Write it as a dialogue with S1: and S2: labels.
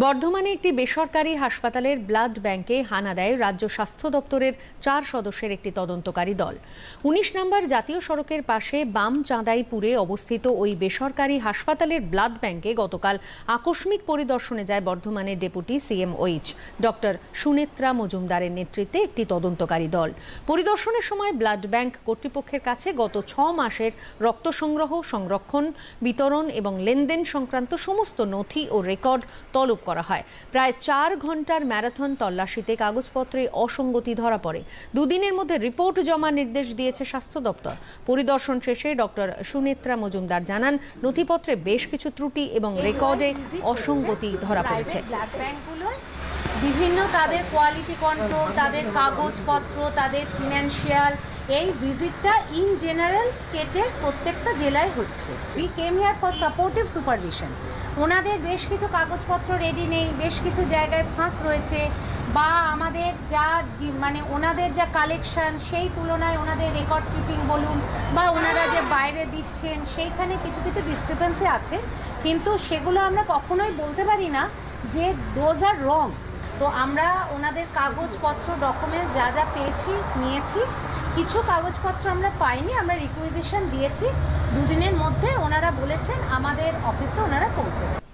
S1: বর্ধমানে একটি বেসরকারি হাসপাতালের ব্লাড ব্যাংকে হানা দেয় রাজ্য স্বাস্থ্য দপ্তরের 4 সদস্যের একটি তদন্তকারী দল। ১৯ নম্বর জাতীয় সড়কের পাশে বাম চাঁদাইপুরে অবস্থিত ওই বেসরকারি হাসপাতালের ব্লাড ব্যাংকে গতকাল আকস্মিক পরিদর্শনে যায় বর্ধমানের ডেপুটি সিএমওইচ ডক্টর সুনেত্রা মজুমদারের নেতৃত্বে একটি তদন্তকারী দল। পরিদর্শনের সময় ব্লাড ব্যাংক কর্তৃপক্ষের কাছে গত 6 মাসের রক্ত সংগ্রহ, সংরক্ষণ, বিতরণ এবং লেনদেন সংক্রান্ত সমস্ত নথি ও রেকর্ড তলব করা হয়। প্রায় 4 ঘন্টার ম্যারাথন তল্লাশিতে কাগজপত্রে অসঙ্গতি ধরা পড়ে। দুদিনের মধ্যে রিপোর্ট জমা নির্দেশ দিয়েছে স্বাস্থ্য দপ্তর। পরিদর্শন শেষে ডক্টর সুনেত্রা মজুমদার জানান, নথিপত্রে বেশ কিছু ত্রুটি এবং রেকর্ডে অসঙ্গতি ধরা পড়েছে।
S2: বিভিন্ন তাদের কোয়ালিটি কন্ট্রোল, তাদের কাগজপত্র, তাদের ফিনান্সিয়াল, এই ভিজিটটা ইন জেনারেল স্টেটের প্রত্যেকটা জেলায় হচ্ছে। We came here for supportive supervision. ওনাদের বেশ কিছু কাগজপত্র রেডি নেই, বেশ কিছু জায়গায় ফাঁক রয়েছে, বা আমাদের যা ওনাদের যা কালেকশন সেই তুলনায় ওনাদের রেকর্ড কিপিং বলুন বা ওনারা যে বাইরে দিচ্ছেন সেইখানে কিছু কিছু ডিসক্রিপেন্সি আছে, কিন্তু সেগুলো আমরা কখনোই বলতে পারি না যে দোজ আর রং। তো আমরা ওনাদের কাগজপত্র, ডকুমেন্টস যা যা পেয়েছি নিয়েছি। কিছু কাগজপত্র আমরা পাইনি, আমরা রিকুইজিশন দিয়েছি। দুদিনের মধ্যে ওনারা বলেছেন আমাদের অফিসে ওনারা পৌঁছে দেবেন।